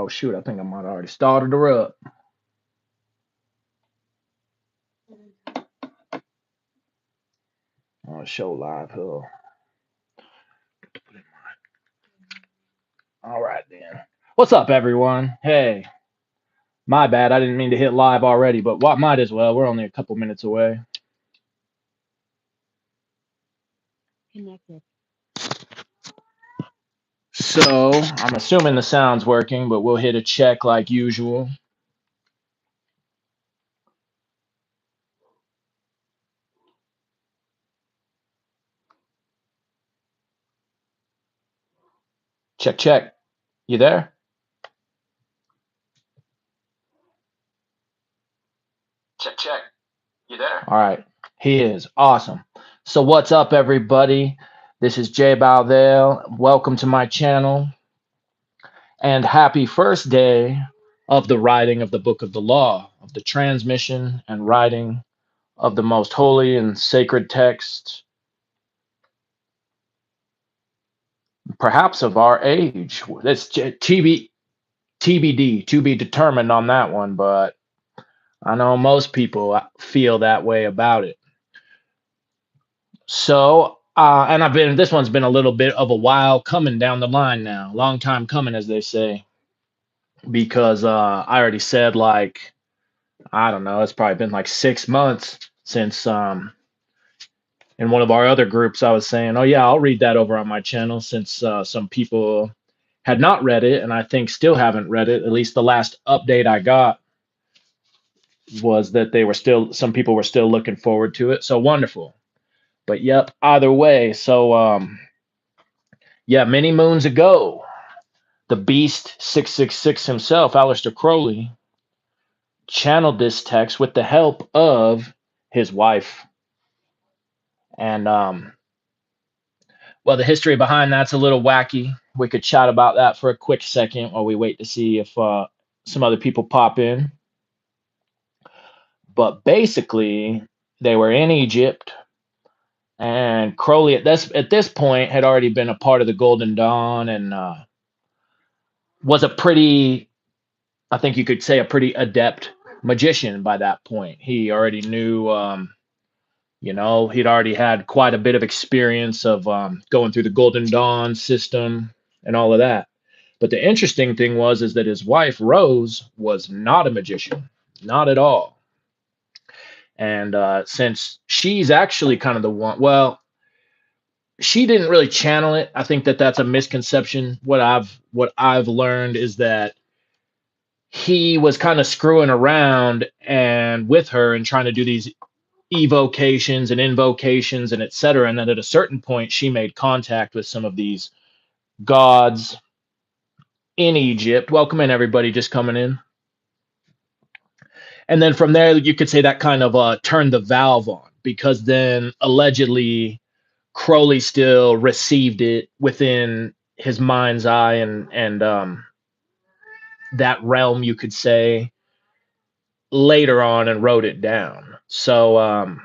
Oh shoot, I think I might have already started her up. Oh, show live hill. All right then. What's up, everyone? Hey, my bad. I didn't mean to hit live already, but what might as well. We're only a couple minutes away. Connected. So I'm assuming the sound's working, but we'll hit a check like usual. Check, check. You there? Check, check. You there? All right. He is. Awesome. So what's up, everybody? This is Liber Al vel. Welcome to my channel. And happy first day of the writing of the book of the law, of the transmission and writing of the most holy and sacred text, perhaps of our age. That's TBD, to be determined on that one, but I know most people feel that way about it. So, and this one's been a little bit of a while coming down the line now, long time coming, as they say, because I already said, like, I don't know, it's probably been like 6 months since in one of our other groups I was saying, oh yeah, I'll read that over on my channel, since some people had not read it, and I think still haven't read it. At least the last update I got was that some people were still looking forward to it. So wonderful. But yep, either way. So yeah, many moons ago, the Beast 666 himself, Aleister Crowley, channeled this text with the help of his wife. And well, the history behind that's a little wacky. We could chat about that for a quick second while we wait to see if some other people pop in. But basically, they were in Egypt, and Crowley at this point had already been a part of the Golden Dawn, and was a pretty, I think you could say, a pretty adept magician by that point. He already knew, he'd already had quite a bit of experience of going through the Golden Dawn system and all of that. But the interesting thing is that his wife Rose was not a magician, not at all. And since she's actually kind of the one, well, she didn't really channel it. I think that that's a misconception. What I've learned is that he was kind of screwing around and with her and trying to do these evocations and invocations and etc. And then at a certain point, she made contact with some of these gods in Egypt. Welcome in, everybody, just coming in. And then from there, you could say that kind of turned the valve on, because then allegedly Crowley still received it within his mind's eye, and that realm, you could say, later on, and wrote it down. So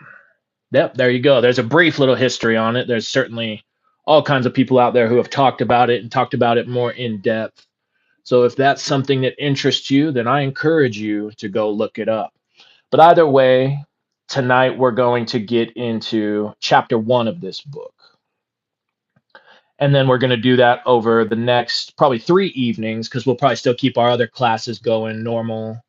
yep, there you go. There's a brief little history on it. There's certainly all kinds of people out there who have talked about it and talked about it more in depth. So if that's something that interests you, then I encourage you to go look it up. But either way, tonight we're going to get into chapter 1 of this book. And then we're going to do that over the next probably 3 evenings, because we'll probably still keep our other classes going normal.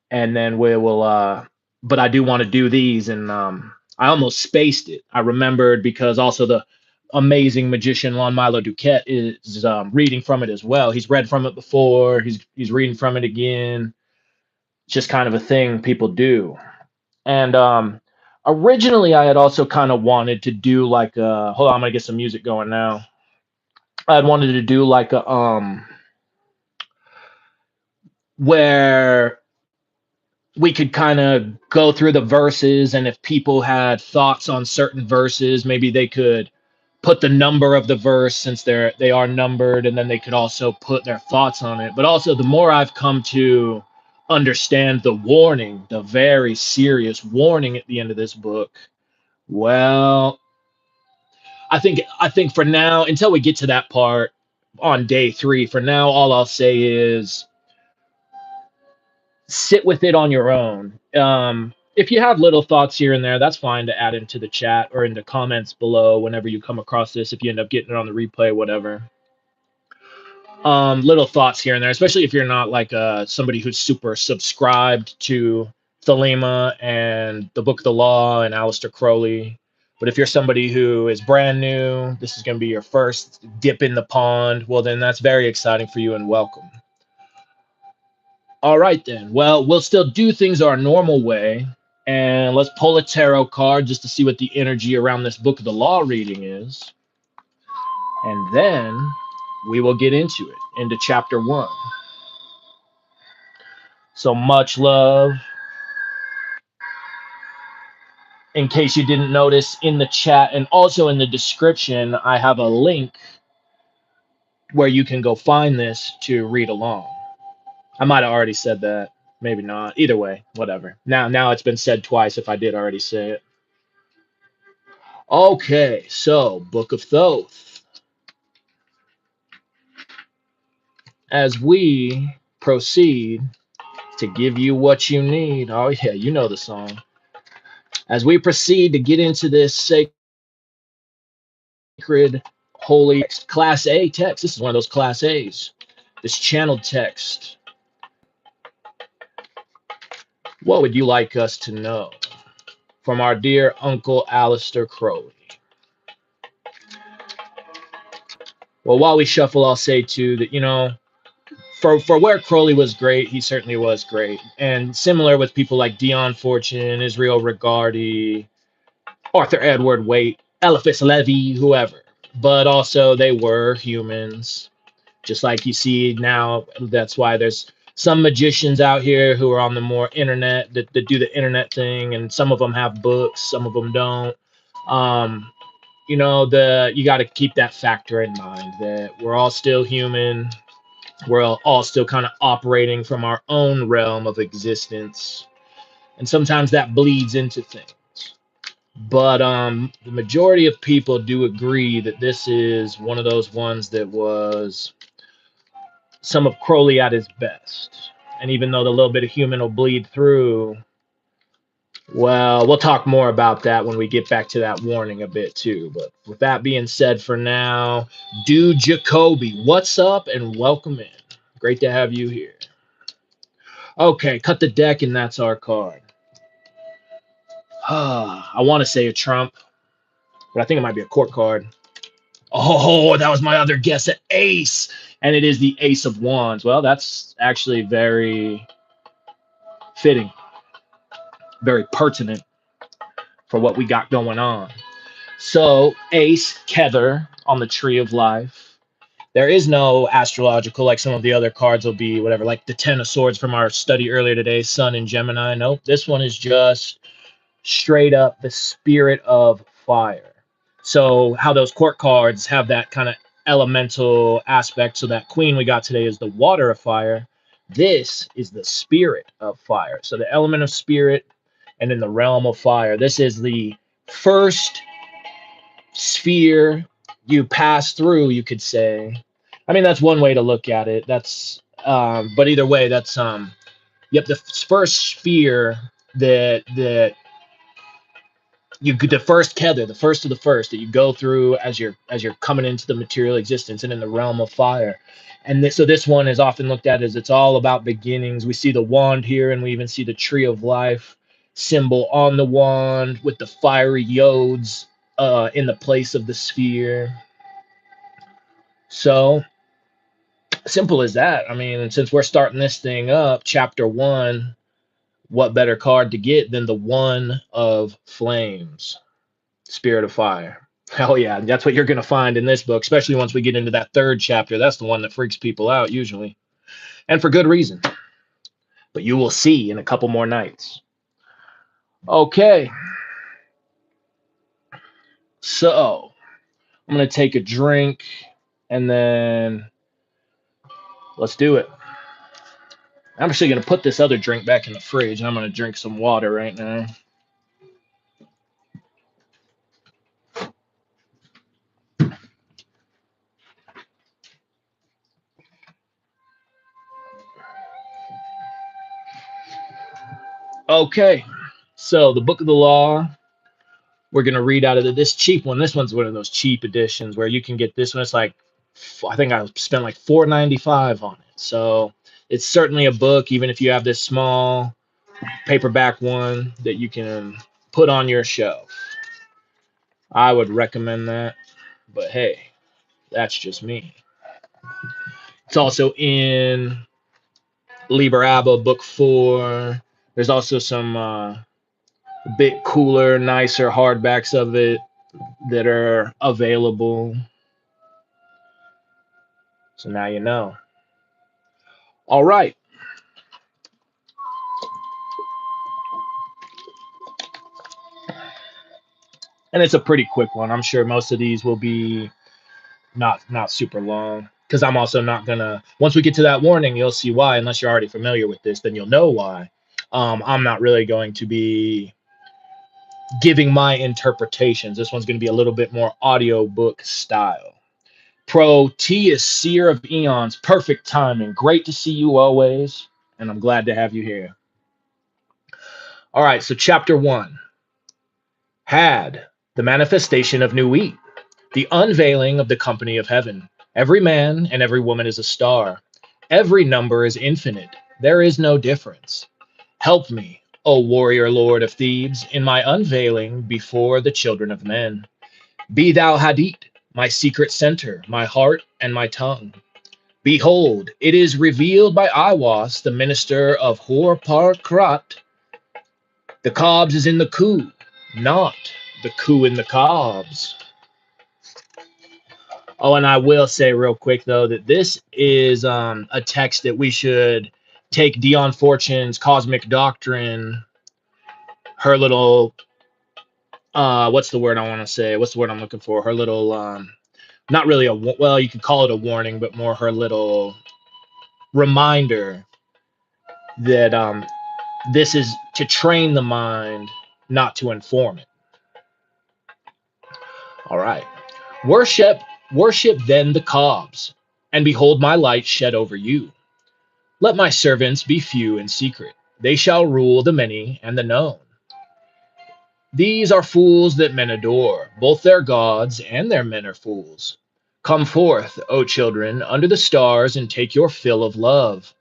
And then we will, but I do want to do these. And I almost spaced it. I remembered, because also the amazing magician Lon Milo Duquette is reading from it as well. He's read from it before. He's reading from it again. It's just kind of a thing people do. And originally, I had also kind of wanted to do like hold on, I'm gonna get some music going now. I had wanted to do like a where we could kind of go through the verses, and if people had thoughts on certain verses, maybe they could put the number of the verse, since they are numbered, and then they could also put their thoughts on it. But also, the more I've come to understand the warning, the very serious warning at the end of this book, well, I think for now, until we get to that part, on day 3. For now, all I'll say is sit with it on your own. If you have little thoughts here and there, that's fine to add into the chat or in the comments below whenever you come across this. If you end up getting it on the replay, whatever. Little thoughts here and there, especially if you're not like somebody who's super subscribed to Thelema and the Book of the Law and Aleister Crowley. But if you're somebody who is brand new, this is going to be your first dip in the pond, well, then that's very exciting for you and welcome. All right, then. Well, we'll still do things our normal way. And let's pull a tarot card just to see what the energy around this Book of the Law reading is. And then we will get into it, into chapter 1. So much love. In case you didn't notice, in the chat and also in the description, I have a link where you can go find this to read along. I might have already said that. Maybe not. Either way, whatever. Now it's been said twice if I did already say it. Okay, so Book of Thoth. As we proceed to give you what you need. Oh, yeah, you know the song. As we proceed to get into this sacred, holy Class A text, this is one of those Class A's, this channeled text. What would you like us to know from our dear Uncle Aleister Crowley? Well, while we shuffle, I'll say too that, you know, for where Crowley was great, he certainly was great. And similar with people like Dion Fortune, Israel Regardie, Arthur Edward Waite, Eliphas Levi, whoever. But also they were humans, just like you see now. That's why there's some magicians out here who are on the more internet that do the internet thing, and some of them have books, some of them don't. Um, you know, you got to keep that factor in mind that we're all still human. We're all still kind of operating from our own realm of existence, and sometimes that bleeds into things. But the majority of people do agree that this is one of those ones that was some of Crowley at his best. And even though the little bit of human will bleed through, well, we'll talk more about that when we get back to that warning a bit too. But with that being said, for now, Dude Jacoby, what's up and welcome in. Great to have you here. Okay, cut the deck and that's our card. I want to say a trump, but I think it might be a court card. Oh, that was my other guess, an ace. And it is the Ace of Wands. Well, that's actually very fitting, very pertinent for what we got going on. So, Ace, Kether on the Tree of Life. There is no astrological like some of the other cards will be, whatever, like the Ten of Swords from our study earlier today, Sun and Gemini. Nope, this one is just straight up the spirit of fire. So how those court cards have that kind of elemental aspect. So that queen we got today is the water of fire. This is the spirit of fire. So the element of spirit and in the realm of fire. This is the first sphere you pass through, you could say. I mean, that's one way to look at it. That's but either way, that's yep, the first sphere that the first Kether, the first of the first that you go through as you're coming into the material existence and in the realm of fire. And so this one is often looked at as it's all about beginnings. We see the wand here, and we even see the tree of life symbol on the wand with the fiery yodes in the place of the sphere. So simple as that. I mean, since we're starting this thing up, chapter 1, what better card to get than the one of flames? Spirit of fire. Hell yeah, that's what you're going to find in this book, especially once we get into that third chapter. That's the one that freaks people out usually, and for good reason. But you will see in a couple more nights. Okay, so I'm going to take a drink and then let's do it. I'm actually going to put this other drink back in the fridge and I'm going to drink some water right now. Okay, so the book of the law, we're going to read out of this cheap one. This one's one of those cheap editions where you can get this one. It's like, I think I spent like 4.95 on it. So it's certainly a book, even if you have this small paperback one that you can put on your shelf. I would recommend that. But hey, that's just me. It's also in Liber Al book 4. There's also some bit cooler, nicer hardbacks of it that are available. So now you know. All right. And it's a pretty quick one. I'm sure most of these will be not super long because I'm also not gonna. Once we get to that warning, you'll see why. Unless you're already familiar with this, then you'll know why. I'm not really going to be giving my interpretations. This one's going to be a little bit more audiobook style. Proteus, seer of eons, perfect timing. Great to see you always, and I'm glad to have you here. All right, so chapter 1 had the manifestation of new wheat, the unveiling of the company of heaven. Every man and every woman is a star. Every number is infinite. There is no difference. Help me, O warrior lord of Thebes, in my unveiling before the children of men. Be thou Hadit, my secret center, my heart and my tongue. Behold, it is revealed by Iwas, the minister of Hor-Par-Krat. The cobs is in the coup, not the coup in the cobs. Oh, and I will say real quick though that this is a text that we should take Dion Fortune's Cosmic Doctrine, her little what's the word I want to say? What's the word I'm looking for? Her little not really a well, you could call it a warning, but more her little reminder that this is to train the mind, not to inform it. All right. Worship, worship then the cobs, and behold my light shed over you. Let my servants be few in secret. They shall rule the many and the known. These are fools that men adore. Both their gods and their men are fools. Come forth, O children, under the stars, and take your fill of love.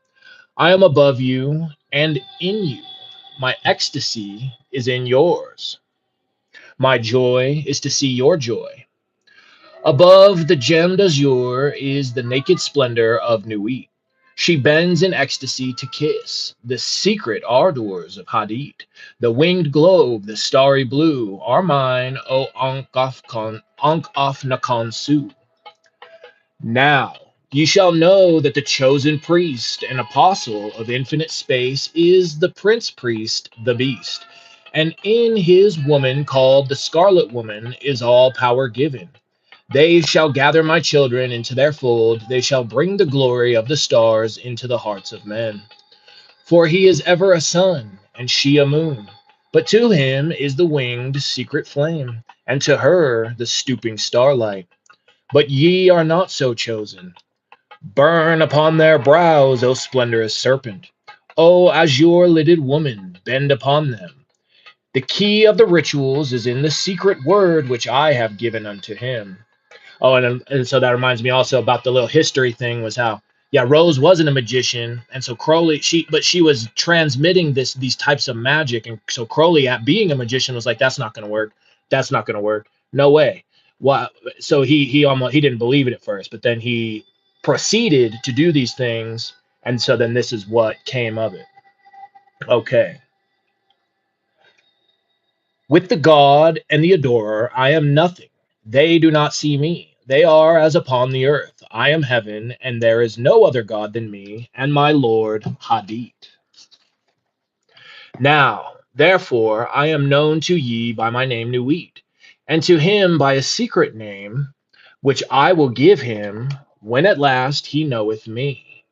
I am above you and in you. My ecstasy is in yours. My joy is to see your joy. Above the gemmed azure is the naked splendor of Nuit. She bends in ecstasy to kiss the secret ardors of Hadit. The winged globe, the starry blue, are mine, O Ankh of Nakhon Su. Now ye shall know that the chosen priest and apostle of infinite space is the prince priest, the beast. And in his woman called the scarlet woman is all power given. They shall gather my children into their fold. They shall bring the glory of the stars into the hearts of men. For he is ever a sun, and she a moon. But to him is the winged secret flame, and to her the stooping starlight. But ye are not so chosen. Burn upon their brows, O splendorous serpent. O azure lidded woman, bend upon them. The key of the rituals is in the secret word which I have given unto him. Oh, and so that reminds me also about the little history thing was how, yeah, Rose wasn't a magician, and so Crowley, she was transmitting these types of magic, and so Crowley, at being a magician, was like, that's not going to work, that's not going to work, no way. What? So he didn't believe it at first, but then he proceeded to do these things, and so then this is what came of it. Okay. With the god and the adorer, I am nothing. They do not see me. They are as upon the earth. I am heaven, and there is no other god than me, and my Lord Hadit. Now, therefore, I am known to ye by my name Nuit, and to him by a secret name, which I will give him when at last he knoweth me.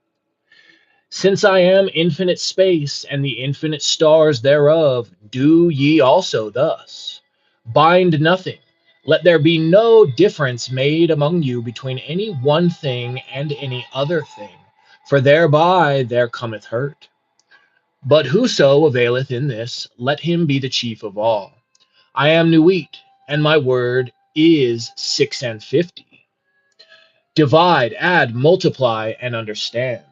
Since I am infinite space and the infinite stars thereof, do ye also thus. Bind nothing. Let there be no difference made among you between any one thing and any other thing, for thereby there cometh hurt. But whoso availeth in this, let him be the chief of all. I am new wheat, and my word is 6 and 50. Divide, add, multiply, and understand.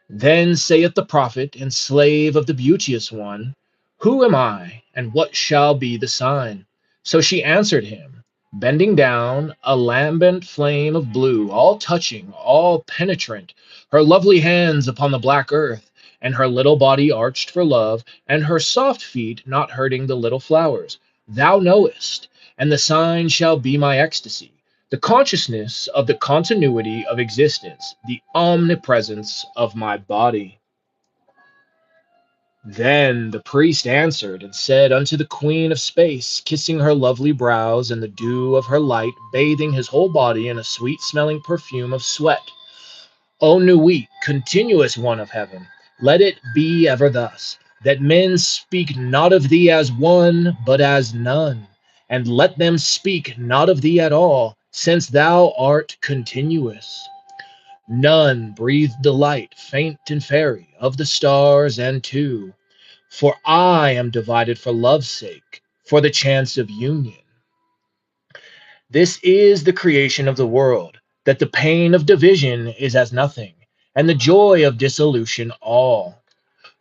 Then saith the prophet and slave of the beauteous one, who am I, and what shall be the sign? So she answered him, bending down, a lambent flame of blue, all touching, all penetrant, her lovely hands upon the black earth, and her little body arched for love, and her soft feet not hurting the little flowers. Thou knowest, and the sign shall be my ecstasy, the consciousness of the continuity of existence, the omnipresence of my body. Then the priest answered and said unto the queen of space, kissing her lovely brows and the dew of her light, bathing his whole body in a sweet smelling perfume of sweat, O new wheat, continuous one of heaven, let it be ever thus, that men speak not of thee as one, but as none, and let them speak not of thee at all, since thou art continuous. None breathe delight, faint and fairy, of the stars and two, for I am divided for love's sake, for the chance of union. This is the creation of the world, that the pain of division is as nothing, and the joy of dissolution all.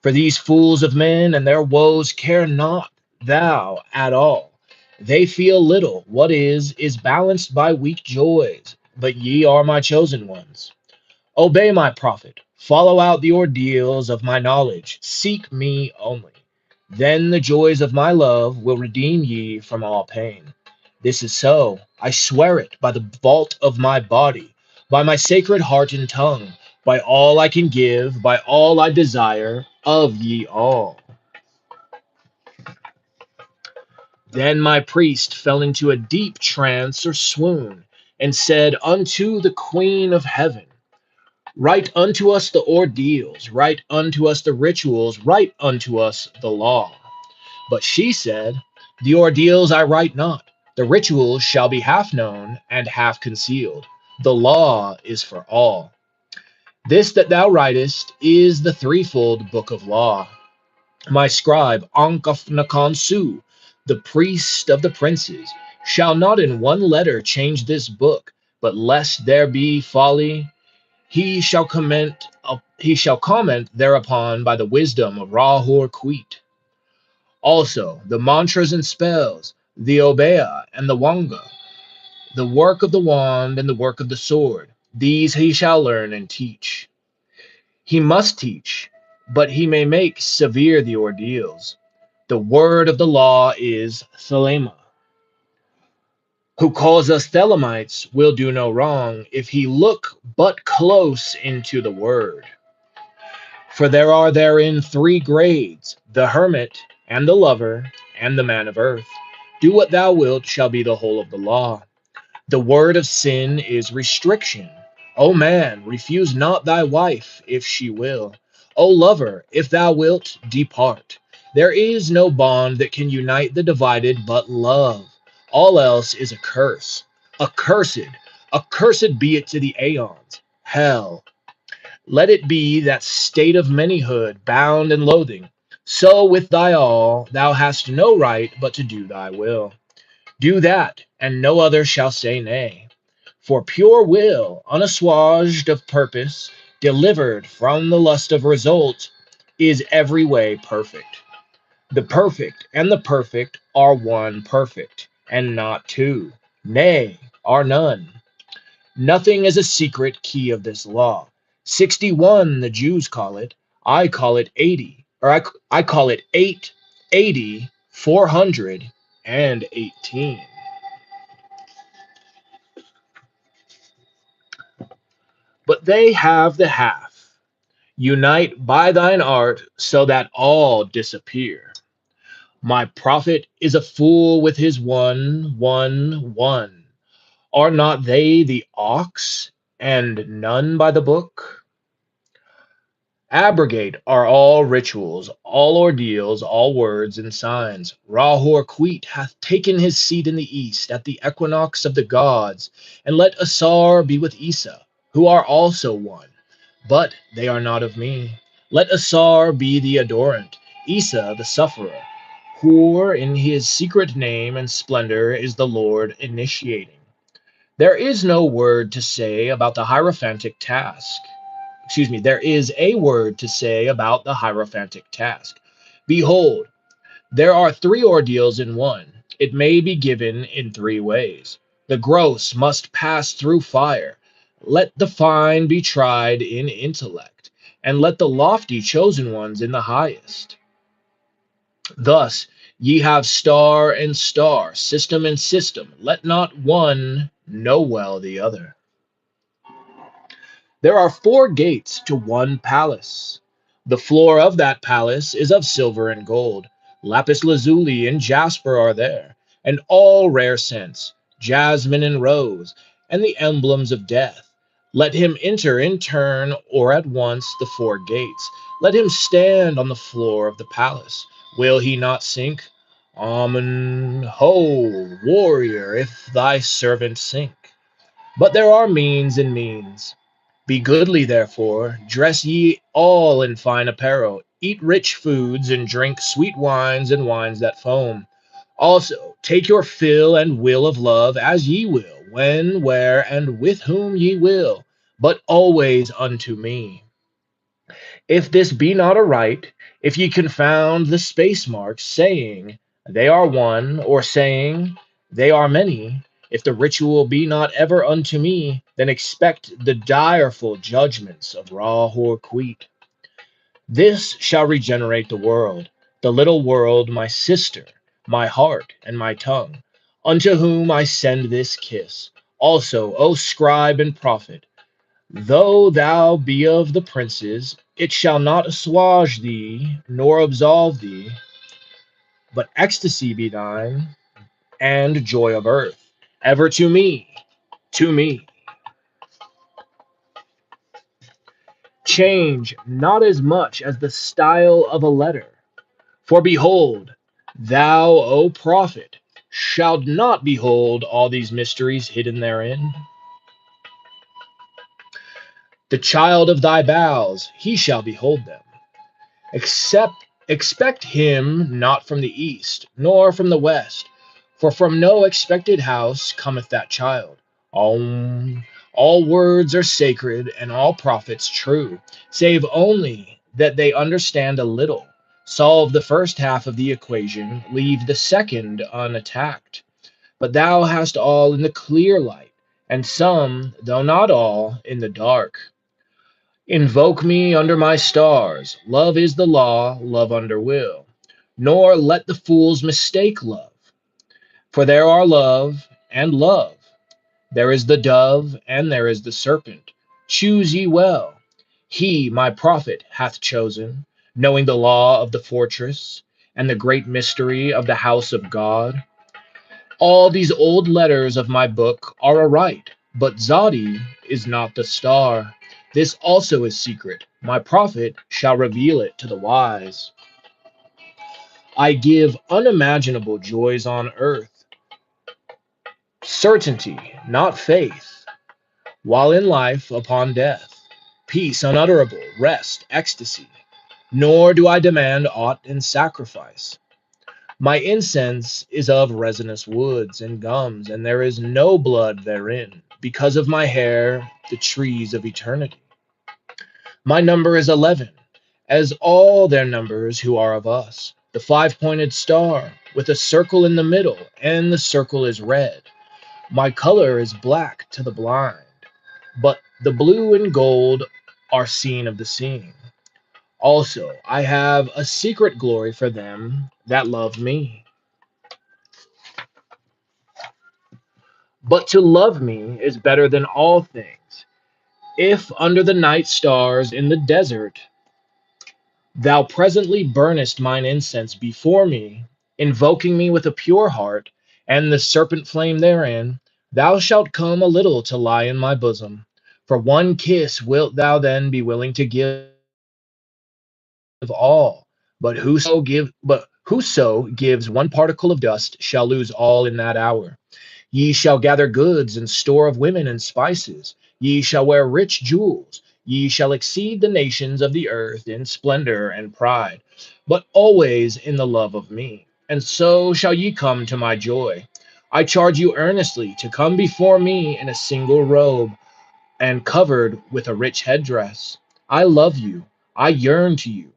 For these fools of men and their woes care not thou at all. They feel little. What is balanced by weak joys. But ye are my chosen ones. Obey my prophet. Follow out the ordeals of my knowledge. Seek me only. Then the joys of my love will redeem ye from all pain. This is so. I swear it by the vault of my body, by my sacred heart and tongue, by all I can give, by all I desire of ye all. Then my priest fell into a deep trance or swoon, and said unto the queen of heaven, write unto us the ordeals, write unto us the rituals, write unto us the law. But she said, the ordeals I write not, the rituals shall be half known and half concealed. The law is for all. This that thou writest is the threefold book of law. My scribe, Su, the priest of the princes, shall not in one letter change this book, but lest there be folly, he shall comment thereupon by the wisdom of Rahur Queet. Also the mantras and spells, the Obeah and the Wanga, the work of the wand and the work of the sword, these he shall learn and teach. He must teach, but he may make severe the ordeals. The word of the law is Thelema. Who calls us Thelemites will do no wrong if he look but close into the word. For there are therein three grades, the hermit, and the lover, and the man of earth. Do what thou wilt shall be the whole of the law. The word of sin is restriction. O man, refuse not thy wife, if she will. O lover, if thou wilt, depart. There is no bond that can unite the divided but love. All else is a curse. Accursed be it to the aeons. Hell. Let it be that state of manyhood, bound and loathing. So with thy all, thou hast no right but to do thy will. Do that, and no other shall say nay. For pure will, unassuaged of purpose, delivered from the lust of result, is every way perfect. The perfect and the perfect are one perfect, and not two, nay, are none. Nothing is a secret key of this law. 61, the Jews call it. I call it 80, or I call it 880, 418. But they have the half. Unite by thine art so that all disappear. My prophet is a fool with his one. Are not they the ox, and none by the book? Abrogate are all rituals, all ordeals, all words and signs. Rahor Queet hath taken his seat in the east at the equinox of the gods, and let Asar be with Issa, who are also one. But they are not of me. Let Asar be the adorant, Esa the sufferer, who in his secret name and splendor is the Lord initiating. There is no word to say about the hierophantic task. Excuse me, there is a word to say about the hierophantic task. Behold, there are three ordeals in one. It may be given in three ways. The gross must pass through fire. Let the fine be tried in intellect, and let the lofty chosen ones in the highest. Thus, ye have star and star, system and system. Let not one know well the other. There are four gates to one palace. The floor of that palace is of silver and gold. Lapis lazuli and jasper are there, and all rare scents, jasmine and rose, and the emblems of death. Let him enter in turn or at once the four gates. Let him stand on the floor of the palace. Will he not sink? Amen. Ho, warrior, if thy servant sink. But there are means and means. Be goodly, therefore, dress ye all in fine apparel, eat rich foods, and drink sweet wines and wines that foam. Also, take your fill and will of love as ye will, when, where, and with whom ye will, but always unto me. If this be not aright, if ye confound the space marks, saying, they are one, or saying, they are many, if the ritual be not ever unto me, then expect the direful judgments of Ra Horqueet. This shall regenerate the little world, my sister, my heart, and my tongue, unto whom I send this kiss. Also, O scribe and prophet, though thou be of the princes, it shall not assuage thee, nor absolve thee, but ecstasy be thine, and joy of earth. Ever to me, to me. Change not as much as the style of a letter. For behold, thou, O prophet, shalt not behold all these mysteries hidden therein. The child of thy bowels, he shall behold them. Except expect him not from the east, nor from the west, for from no expected house cometh that child. All words are sacred, and all prophets true, save only that they understand a little, solve the first half of the equation, leave the second unattacked. But thou hast all in the clear light, and some, though not all, in the dark. Invoke me under my stars. Love is the law, love under will. Nor let the fools mistake love. For there are love and love. There is the dove and there is the serpent. Choose ye well. He, my prophet, hath chosen, knowing the law of the fortress and the great mystery of the house of God. All these old letters of my book are aright, but Zadi is not the star. This also is secret. My prophet shall reveal it to the wise. I give unimaginable joys on earth, certainty, not faith, while in life upon death, peace unutterable, rest, ecstasy. Nor do I demand aught in sacrifice. My incense is of resinous woods and gums, and there is no blood therein, because of my hair, the trees of eternity. My number is 11, as all their numbers who are of us. The five-pointed star, with a circle in the middle, and the circle is red. My color is black to the blind, but the blue and gold are seen of the seeing. Also, I have a secret glory for them that love me. But to love me is better than all things. If under the night stars in the desert thou presently burnest mine incense before me, invoking me with a pure heart, and the serpent flame therein, thou shalt come a little to lie in my bosom. For one kiss wilt thou then be willing to give all, but whoso gives one particle of dust shall lose all in that hour. Ye shall gather goods and store of women and spices. Ye shall wear rich jewels. Ye shall exceed the nations of the earth in splendor and pride, but always in the love of me. And so shall ye come to my joy. I charge you earnestly to come before me in a single robe and covered with a rich headdress. I love you. I yearn to you.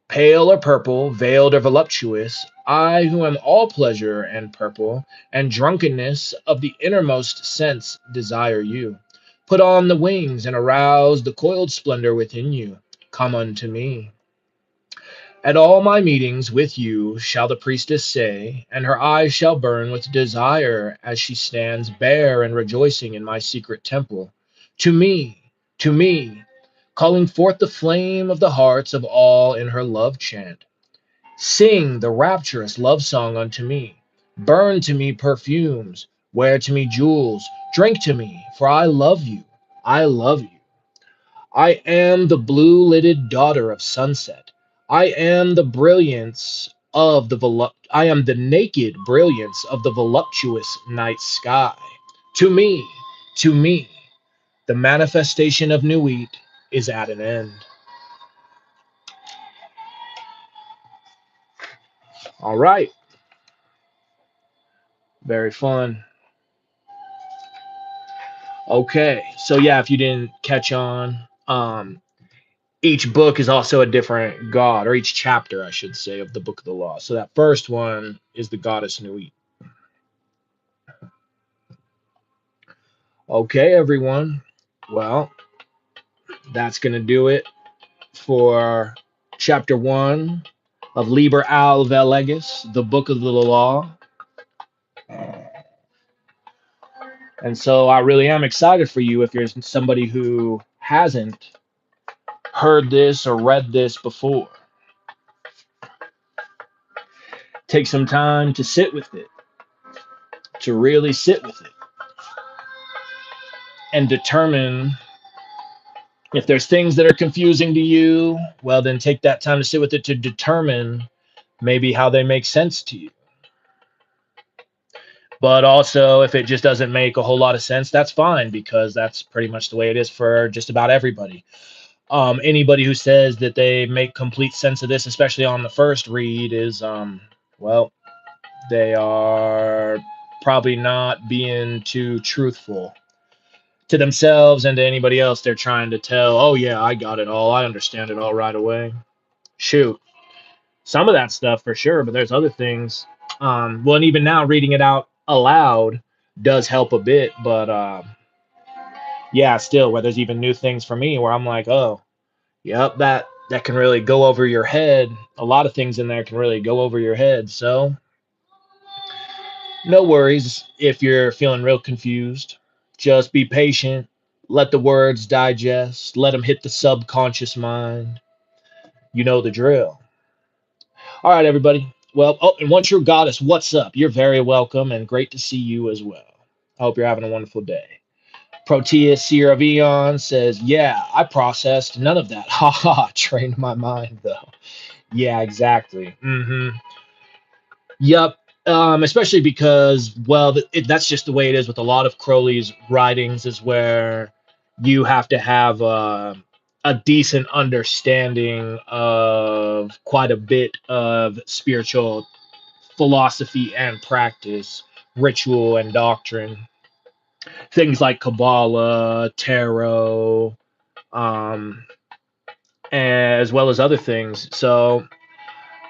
Pale or purple, veiled or voluptuous, I who am all pleasure and purple, and drunkenness of the innermost sense desire you. Put on the wings and arouse the coiled splendor within you. Come unto me. At all my meetings with you shall the priestess say, and her eyes shall burn with desire as she stands bare and rejoicing in my secret temple. To me, calling forth the flame of the hearts of all in her love chant. Sing the rapturous love song unto me. Burn to me perfumes. Wear to me jewels. Drink to me, for I love you. I love you. I am the blue lidded daughter of sunset. I am the brilliance of I am the naked brilliance of the voluptuous night sky. To me, to me, the manifestation of Nuit is at an end. All right, very fun. Okay, so yeah, if you didn't catch on, each book is also a different god, or each chapter, I should say, of the Book of the Law. So that first one is the goddess Nuit. Okay, everyone. Well, that's going to do it for chapter one of Liber Al vel Legis, the Book of the Law. And so I really am excited for you if you're somebody who hasn't heard this or read this before. Take some time to sit with it, to really sit with it, and determine if there's things that are confusing to you. Well, then take that time to sit with it to determine maybe how they make sense to you. But also, if it just doesn't make a whole lot of sense, that's fine, because that's pretty much the way it is for just about everybody. Anybody who says that they make complete sense of this, especially on the first read, is well, they are probably not being too truthful to themselves and to anybody else they're trying to tell. Oh yeah, I got it all. I understand it all right away. Shoot, some of that stuff for sure, but there's other things. Well, and even now reading it out aloud does help a bit, but yeah, still, where there's even new things for me where I'm like, oh, yep, that can really go over your head. A lot of things in there can really go over your head. So no worries if you're feeling real confused. Just be patient. Let the words digest. Let them hit the subconscious mind. You know the drill. All right, everybody. Well, oh, and once you're goddess, what's up? You're very welcome and great to see you as well. I hope you're having a wonderful day. Proteus Sierra Vion says, yeah, I processed none of that. Ha ha, trained my mind though. Yeah, exactly. Yep. Especially because, well, that's just the way it is with a lot of Crowley's writings, is where you have to have a decent understanding of quite a bit of spiritual philosophy and practice, ritual and doctrine, things like Kabbalah, tarot, um, as well as other things. So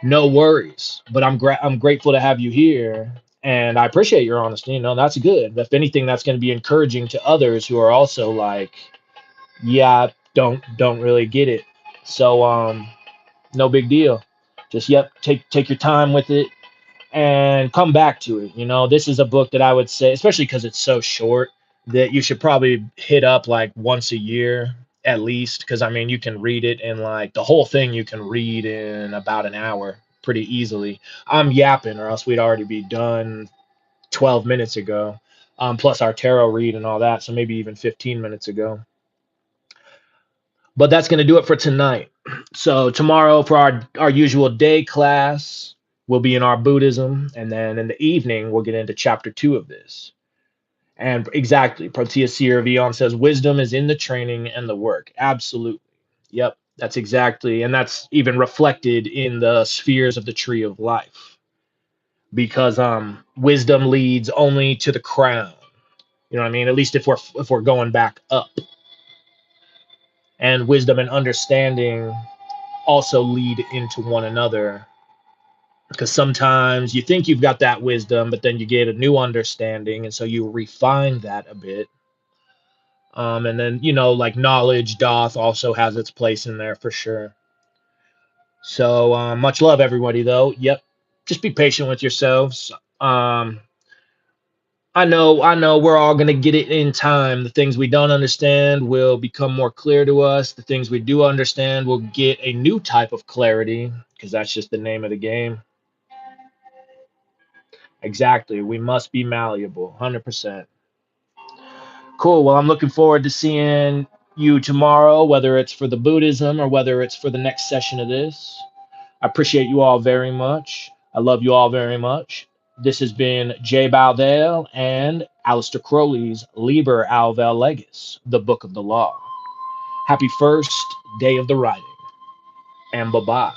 no worries, but I'm grateful to have you here, and I appreciate your honesty. That's good. If anything, that's going to be encouraging to others who are also like, yeah, don't really get it. So no big deal. Just yep, take your time with it and come back to it. This is a book that I would say, especially because it's so short, that you should probably hit up like once a year at least. Because I mean, you can read it in like the whole thing, you can read in about an hour pretty easily. I'm yapping, or else we'd already be done 12 minutes ago. Plus our tarot read and all that, so maybe even 15 minutes ago. But that's going to do it for tonight. So tomorrow for our usual day class, we'll be in our Buddhism, and then in the evening we'll get into chapter 2 of this. And exactly, Protea Seer Vion says wisdom is in the training and the work. Absolutely. Yep, that's exactly, and that's even reflected in the spheres of the tree of life. Because wisdom leads only to the crown. You know what I mean? At least if we're going back up. And wisdom and understanding also lead into one another, because sometimes you think you've got that wisdom, but then you get a new understanding, and so you refine that a bit. And then, like knowledge doth also has its place in there for sure. So much love, everybody, though. Yep, just be patient with yourselves. I know we're all gonna get it in time. The things we don't understand will become more clear to us. The things we do understand will get a new type of clarity, because that's just the name of the game. Exactly. We must be malleable. 100%. Cool. Well, I'm looking forward to seeing you tomorrow, whether it's for the Buddhism or whether it's for the next session of this. I appreciate you all very much. I love you all very much. This has been Jay Balvale and Aleister Crowley's Liber Al vel Legis, the Book of the Law. Happy first day of the writing, and bye bye.